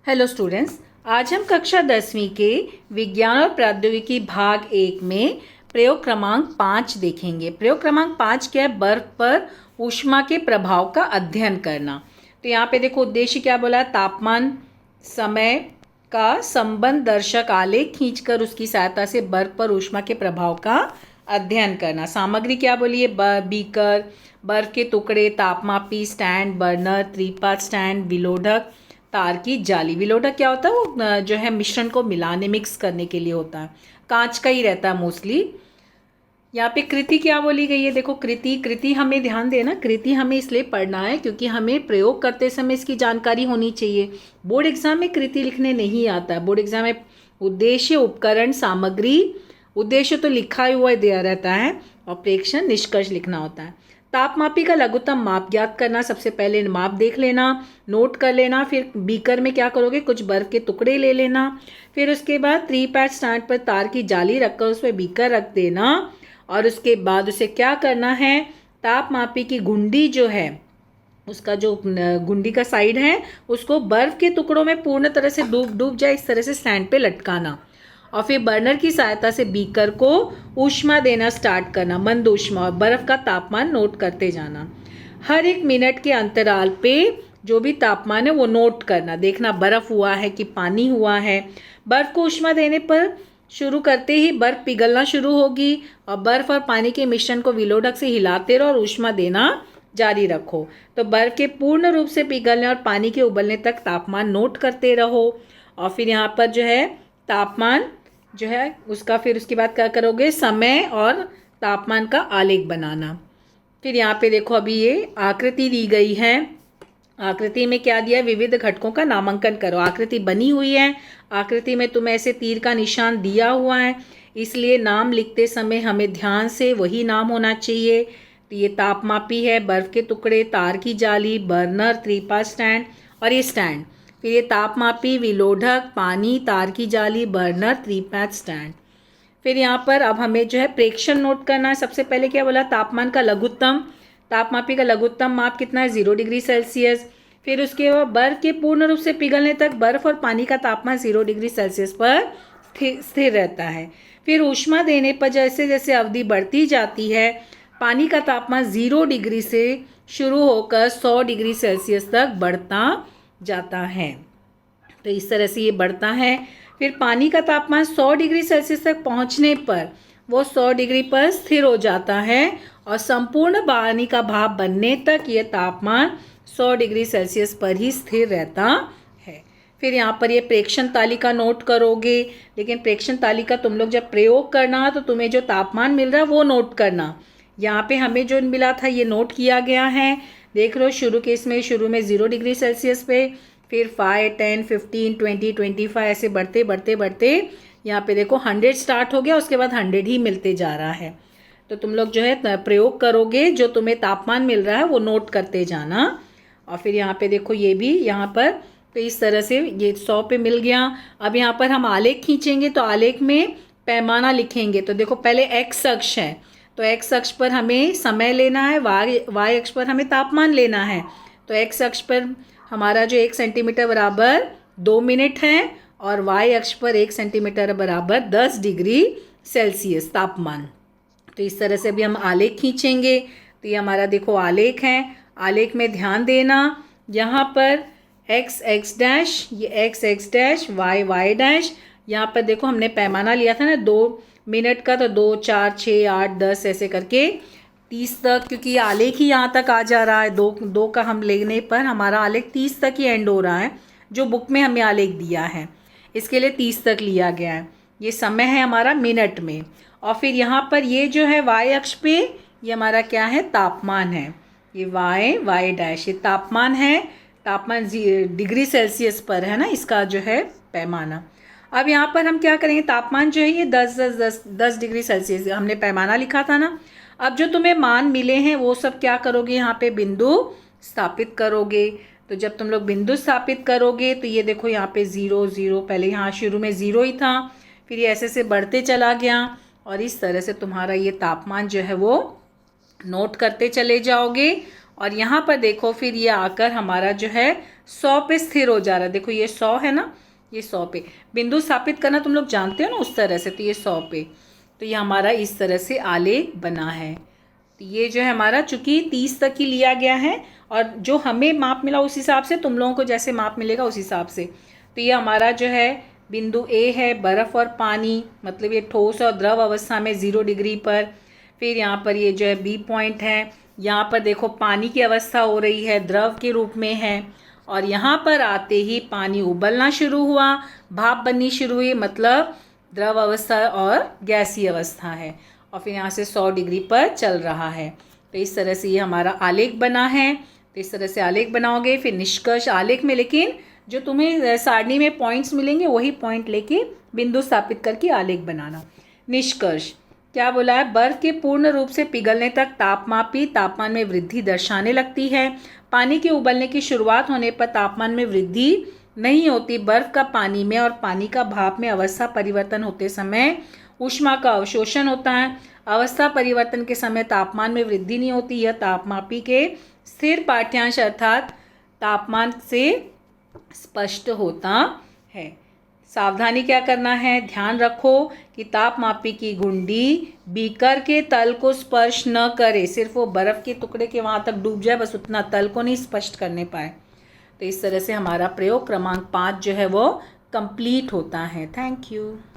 Hello students, आज हम कक्षा 10वीं के विज्ञान और प्रौद्योगिकी भाग 1 में प्रयोग क्रमांक 5 देखेंगे। प्रयोग क्रमांक 5 क्या है? बर्फ पर ऊष्मा के प्रभाव का अध्ययन करना। तो यहाँ पे देखो उद्देश्य क्या बोला है? तापमान समय का संबंध दर्शक आलेख खींचकर उसकी सहायता से बर्फ पर ऊष्मा के प्रभाव का अध्ययन करना। सामग्री क्या बोली है? बीकर, बर्फ के टुकड़े, तापमापी, स्टैंड, बर्नर, त्रिपात स्टैंड, विलोडक, तार की जाली। विलोडक क्या होता है? वो जो है मिश्रण को मिलाने, मिक्स करने के लिए होता है, कांच का ही रहता है मोस्टली। यहाँ पे कृति क्या बोली गई है? देखो कृति हमें ध्यान देना, कृति हमें इसलिए पढ़ना है क्योंकि हमें प्रयोग करते समय इसकी जानकारी होनी चाहिए। बोर्ड एग्जाम में कृति लिखने नहीं आता है। बोर्ड एग्जाम में उद्देश्य, उपकरण, सामग्री, उद्देश्य तो लिखा हुआ दिया रहता है और प्रेक्षण, निष्कर्ष लिखना होता है। तापमापी का लघुत्तम माप ज्ञात करना। सबसे पहले माप देख लेना, नोट कर लेना। फिर बीकर में क्या करोगे? कुछ बर्फ के टुकड़े ले लेना। फिर उसके बाद 3 पैड स्टैंड पर तार की जाली रखकर उसमें बीकर रख देना और उसके बाद उसे क्या करना है? तापमापी की गुंडी जो है, उसका जो गुंडी का साइड है उसको बर्फ के टुकड़ों में पूर्ण तरह से डूब जाए, इस तरह से स्टैंड पे लटकाना और फिर बर्नर की सहायता से बीकर को ऊष्मा देना स्टार्ट करना, मंद ऊष्मा, और बर्फ का तापमान नोट करते जाना। हर 1 मिनट के अंतराल पे जो भी तापमान है वो नोट करना, देखना बर्फ हुआ है कि पानी हुआ है। बर्फ को ऊष्मा देने पर शुरू करते ही बर्फ पिघलना शुरू होगी और बर्फ और पानी के मिश्रण को विलोडक से हिलाते रहो और ऊष्मा देना जारी रखो। तो बर्फ के पूर्ण रूप से पिघलने और पानी के उबलने तक तापमान नोट करते रहो और फिर यहाँ पर जो है तापमान जो है उसका, फिर उसके बाद क्या करोगे? समय और तापमान का आलेख बनाना। फिर यहाँ पे देखो अभी ये आकृति दी गई है। आकृति में क्या दिया है? विविध घटकों का नामांकन करो। आकृति बनी हुई है, आकृति में तुम्हें ऐसे तीर का निशान दिया हुआ है, इसलिए नाम लिखते समय हमें ध्यान से वही नाम होना चाहिए। तो ये तापमापी है, बर्फ के टुकड़े, तार की जाली, बर्नर, त्रिपात स्टैंड और ये स्टैंड। फिर ये तापमापी, विलोडक, पानी, तार की जाली, बर्नर, त्रिपात स्टैंड। फिर यहाँ पर अब हमें जो है प्रेक्षण नोट करना है। सबसे पहले क्या बोला? तापमान का लघुत्तम, तापमापी का लघुत्तम माप कितना है? 0 डिग्री सेल्सियस। फिर उसके बाद बर्फ के पूर्ण रूप से पिघलने तक बर्फ और पानी का तापमान 0 डिग्री सेल्सियस पर स्थिर रहता है। फिर ऊष्मा देने पर जैसे जैसे अवधि बढ़ती जाती है, पानी का तापमान 0 डिग्री से शुरू होकर 100 डिग्री सेल्सियस तक बढ़ता जाता है। तो इस तरह से ये बढ़ता है। फिर पानी का तापमान 100 डिग्री सेल्सियस तक पहुंचने पर वो 100 डिग्री पर स्थिर हो जाता है और संपूर्ण पानी का भाप बनने तक ये तापमान 100 डिग्री सेल्सियस पर ही स्थिर रहता है। फिर यहाँ पर ये प्रेक्षण तालिका नोट करोगे, लेकिन प्रेक्षण तालिका तुम लोग जब प्रयोग करना तो तुम्हें जो तापमान मिल रहा है वो नोट करना। यहाँ पे हमें जो मिला था ये नोट किया गया है। देख लो शुरू में 0 डिग्री सेल्सियस पे, फिर 5, 10, 15, 20, 25 ऐसे बढ़ते बढ़ते बढ़ते यहाँ पे देखो 100 स्टार्ट हो गया, उसके बाद 100 ही मिलते जा रहा है। तो तुम लोग जो है प्रयोग करोगे, जो तुम्हें तापमान मिल रहा है वो नोट करते जाना। और फिर यहाँ पे देखो ये भी यहाँ पर, तो इस तरह से ये 100 पे मिल गया। अब यहाँ पर हम आलेख खींचेंगे तो आलेख में पैमाना लिखेंगे। तो देखो पहले एक्स अक्ष है, तो एक्स अक्ष पर हमें समय लेना है, वाई अक्ष पर हमें तापमान लेना है। तो एक्स अक्ष पर हमारा जो 1 सेंटीमीटर बराबर 2 मिनट है और वाई अक्ष पर 1 सेंटीमीटर बराबर 10 डिग्री सेल्सियस तापमान। तो इस तरह से अभी हम आलेख खींचेंगे। तो ये हमारा देखो आलेख है। आलेख में ध्यान देना, यहाँ पर एक्स एक्स डैश, ये X X dash, Y Y dash. यहाँ पर देखो हमने पैमाना लिया था ना 2 मिनट का, तो 2, 4, 6, 8, 10 ऐसे करके 30 तक, क्योंकि ये आलेख ही यहाँ तक आ जा रहा है। दो का हम लेने पर हमारा आलेख 30 तक ही एंड हो रहा है। जो बुक में हमें आलेख दिया है इसके लिए 30 तक लिया गया है। ये समय है हमारा मिनट में। और फिर यहाँ पर ये जो है वाई अक्ष पे ये हमारा क्या है? तापमान है। ये वाई डैश ये तापमान है। तापमान डिग्री सेल्सियस पर है ना इसका जो है पैमाना। अब यहाँ पर हम क्या करेंगे? तापमान जो है ये 10 डिग्री सेल्सियस हमने पैमाना लिखा था ना। अब जो तुम्हें मान मिले हैं वो सब क्या करोगे? यहाँ पे बिंदु स्थापित करोगे। तो जब तुम लोग बिंदु स्थापित करोगे तो ये देखो यहाँ पे 0 0, पहले यहाँ शुरू में 0 ही था, फिर ये ऐसे से बढ़ते चला गया और इस तरह से तुम्हारा ये तापमान जो है वो नोट करते चले जाओगे और यहाँ पर देखो फिर ये आकर हमारा जो है 100 पे स्थिर हो जा रहा है। देखो ये 100 है ना, ये 100 पे बिंदु स्थापित करना तुम लोग जानते हो ना उस तरह से, तो ये 100 पे, तो ये हमारा इस तरह से आलेख बना है। तो ये जो है हमारा चूंकि 30 तक ही लिया गया है और जो हमें माप मिला उस हिसाब से तुम लोगों को जैसे माप मिलेगा उस हिसाब से। तो ये हमारा जो है बिंदु ए है, बर्फ़ और पानी, मतलब ये ठोस और द्रव अवस्था में 0 डिग्री पर। फिर यहाँ पर ये जो है बी पॉइंट है, यहाँ पर देखो पानी की अवस्था हो रही है, द्रव के रूप में है, और यहाँ पर आते ही पानी उबलना शुरू हुआ, भाप बननी शुरू हुई, मतलब द्रव अवस्था और गैसीय अवस्था है, और फिर यहाँ से 100 डिग्री पर चल रहा है। तो इस तरह से ये हमारा आलेख बना है। तो इस तरह से आलेख बनाओगे, फिर निष्कर्ष आलेख में, लेकिन जो तुम्हें सारणी में पॉइंट्स मिलेंगे वही पॉइंट लेके बिंदु स्थापित करके आलेख बनाना। निष्कर्ष क्या बोला है, बर्फ के पूर्ण रूप से पिघलने तक तापमापी तापमान में वृद्धि दर्शाने लगती है। पानी के उबलने की शुरुआत होने पर तापमान में वृद्धि नहीं होती। बर्फ का पानी में और पानी का भाप में अवस्था परिवर्तन होते समय ऊष्मा का अवशोषण होता है। अवस्था परिवर्तन के समय तापमान में वृद्धि नहीं होती। यह तापमापी के स्थिर पाठ्यांश अर्थात तापमान से स्पष्ट होता है। सावधानी क्या करना है, ध्यान रखो कि तापमापी की घुंडी बीकर के तल को स्पर्श न करे, सिर्फ वो बर्फ़ के टुकड़े के वहाँ तक डूब जाए, बस उतना, तल को नहीं स्पष्ट करने पाए। तो इस तरह से हमारा प्रयोग क्रमांक 5 जो है वो कंप्लीट होता है। Thank you.